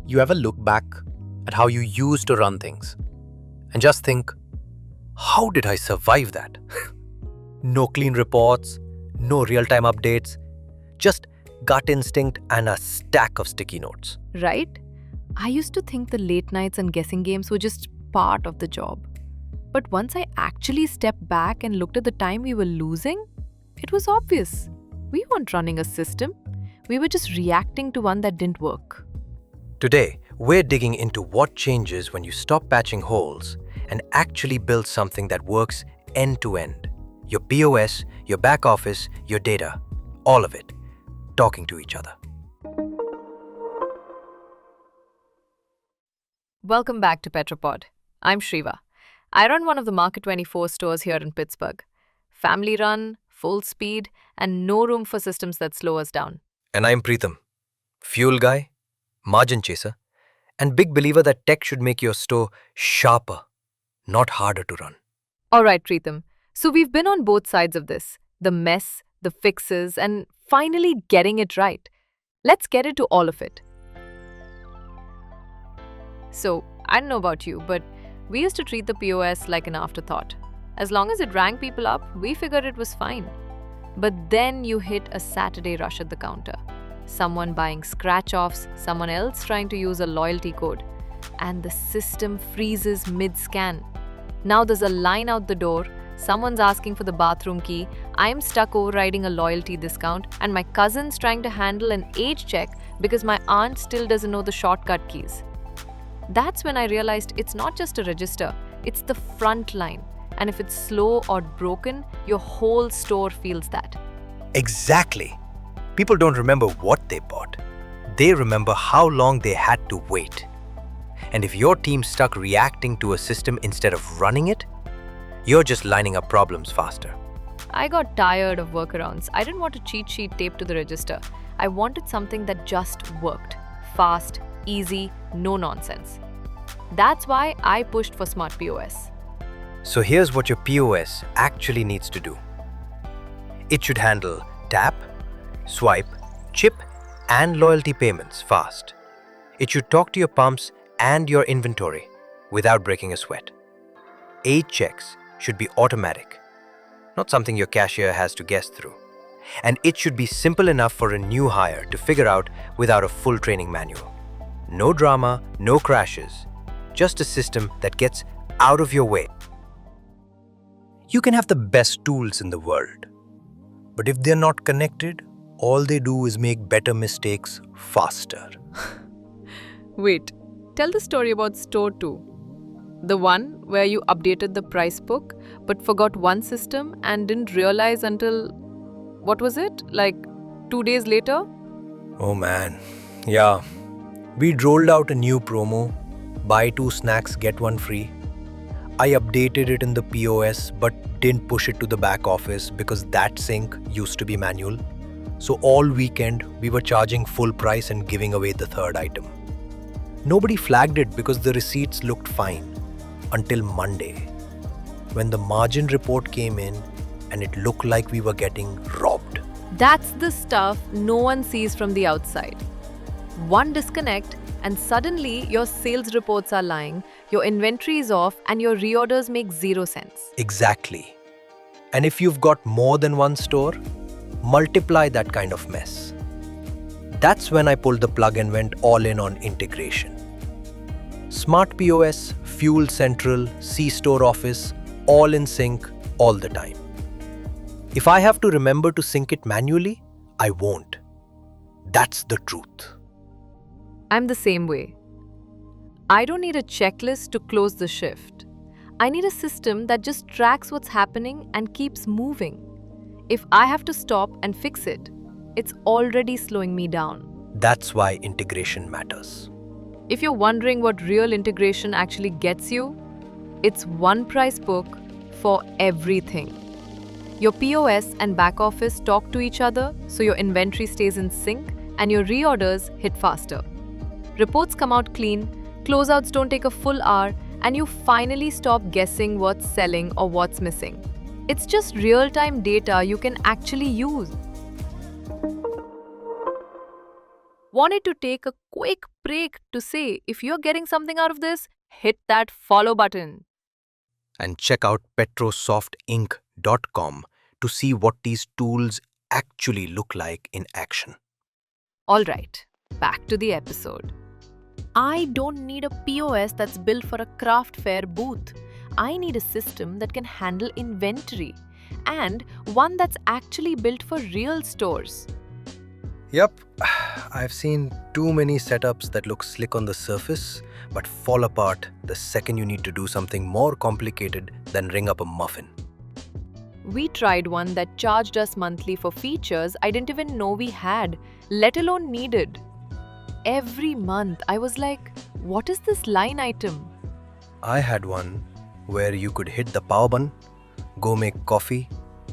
You ever look back at how you used to run things and just think, how did I survive that? No clean reports, no real-time updates, just gut instinct and a stack of sticky notes. Right? I used to think the late nights and guessing games were just part of the job. But once I actually stepped back and looked at the time we were losing, it was obvious. We weren't running a system. We were just reacting to one that didn't work. Today, we're digging into what changes when you stop patching holes and actually build something that works end to end. Your POS, your back office, your data, all of it, talking to each other. Welcome back to PetroPod. I'm Shriva. I run one of the Market 24 stores here in Pittsburgh. Family run, full speed, and no room for systems that slow us down. And I'm Pritam, fuel guy, margin chaser, and big believer that tech should make your store sharper, not harder to run. All right, Pritam. So we've been on both sides of this, the mess, the fixes, and finally getting it right. Let's get into all of it. So, I don't know about you, but we used to treat the POS like an afterthought. As long as it rang people up, we figured it was fine. But then you hit a Saturday rush at the counter. Someone buying scratch-offs, someone else trying to use a loyalty code, and the system freezes mid-scan. Now there's a line out the door, someone's asking for the bathroom key, I'm stuck overriding a loyalty discount, and my cousin's trying to handle an age check because my aunt still doesn't know the shortcut keys. That's when I realized it's not just a register, it's the front line. And if it's slow or broken, your whole store feels that. Exactly. People don't remember what they bought. They remember how long they had to wait. And if your team's stuck reacting to a system instead of running it, you're just lining up problems faster. I got tired of workarounds. I didn't want a cheat sheet taped to the register. I wanted something that just worked. Fast, easy, no nonsense. That's why I pushed for Smart POS. So here's what your POS actually needs to do. It should handle tap, swipe, chip, and loyalty payments fast. It should talk to your pumps and your inventory without breaking a sweat. Age checks should be automatic, not something your cashier has to guess through. And it should be simple enough for a new hire to figure out without a full training manual. No drama, no crashes, just a system that gets out of your way. You can have the best tools in the world, but if they're not connected, all they do is make better mistakes faster. Wait, tell the story about Store 2. The one where you updated the price book but forgot one system and didn't realize until, what was it, like 2 days later? Oh man, yeah. We'd rolled out a new promo, buy 2 snacks, get 1 free. I updated it in the POS but didn't push it to the back office because that sync used to be manual. So all weekend, we were charging full price and giving away the third item. Nobody flagged it because the receipts looked fine until Monday, when the margin report came in and it looked like we were getting robbed. That's the stuff no one sees from the outside. One disconnect and suddenly your sales reports are lying, your inventory is off, and your reorders make 0 sense. Exactly. And if you've got more than one store, multiply that kind of mess. That's when I pulled the plug and went all in on integration. Smart POS, Fuel Central, C-Store Office, all in sync, all the time. If I have to remember to sync it manually, I won't. That's the truth. I'm the same way. I don't need a checklist to close the shift. I need a system that just tracks what's happening and keeps moving. If I have to stop and fix it, it's already slowing me down. That's why integration matters. If you're wondering what real integration actually gets you, it's one price book for everything. Your POS and back office talk to each other so your inventory stays in sync and your reorders hit faster. Reports come out clean, closeouts don't take a full hour, and you finally stop guessing what's selling or what's missing. It's just real-time data you can actually use. wanted to take a quick break to say if you're getting something out of this, hit that follow button. And check out petrosoftinc.com to see what these tools actually look like in action. Alright, back to the episode. I don't need a POS that's built for a craft fair booth. I need a system that can handle inventory and one that's actually built for real stores. Yep, I've seen too many setups that look slick on the surface but fall apart the second you need to do something more complicated than ring up a muffin. We tried one that charged us monthly for features I didn't even know we had, let alone needed. Every month, I was like, what is this line item? I had one where you could hit the power button, go make coffee,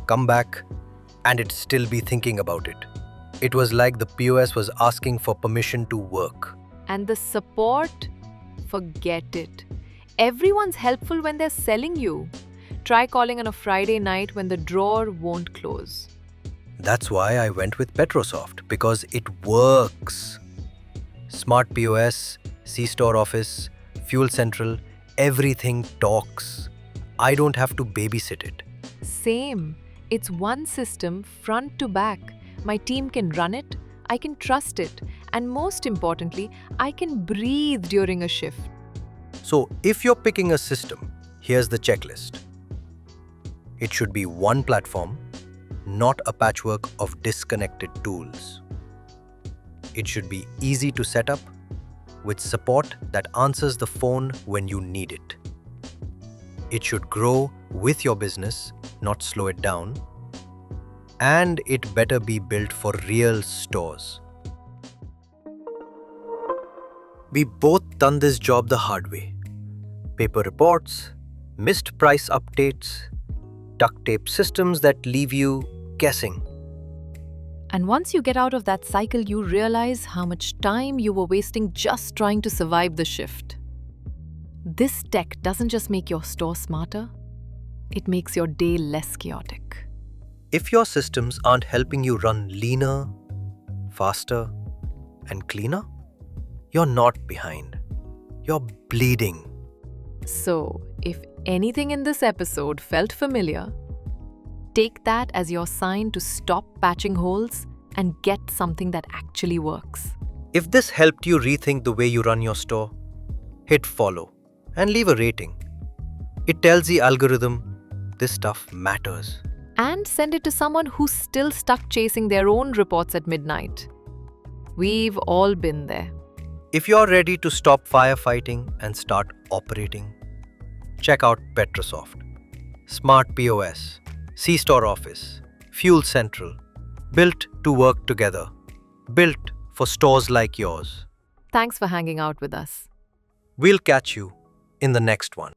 come back, and it'd still be thinking about it. It was like the POS was asking for permission to work. And the support? Forget it. Everyone's helpful when they're selling you. Try calling on a Friday night when the drawer won't close. That's why I went with PetroSoft, because it works. Smart POS, C-Store Office, Fuel Central, everything talks. I don't have to babysit it. Same. It's one system front to back. My team can run it, I can trust it, and most importantly, I can breathe during a shift. So if you're picking a system, here's the checklist. It should be one platform, not a patchwork of disconnected tools. It should be easy to set up, with support that answers the phone when you need it. It should grow with your business, not slow it down. And it better be built for real stores. We both done this job the hard way. Paper reports, missed price updates, duct tape systems that leave you guessing. And once you get out of that cycle, you realize how much time you were wasting just trying to survive the shift. This tech doesn't just make your store smarter, it makes your day less chaotic. If your systems aren't helping you run leaner, faster, and cleaner, you're not behind. You're bleeding. So, if anything in this episode felt familiar, take that as your sign to stop patching holes and get something that actually works. If this helped you rethink the way you run your store, hit follow and leave a rating. It tells the algorithm this stuff matters. And send it to someone who's still stuck chasing their own reports at midnight. We've all been there. If you're ready to stop firefighting and start operating, check out PetroSoft. Smart POS, C-Store Office, Fuel Central, built to work together, built for stores like yours. Thanks for hanging out with us. We'll catch you in the next one.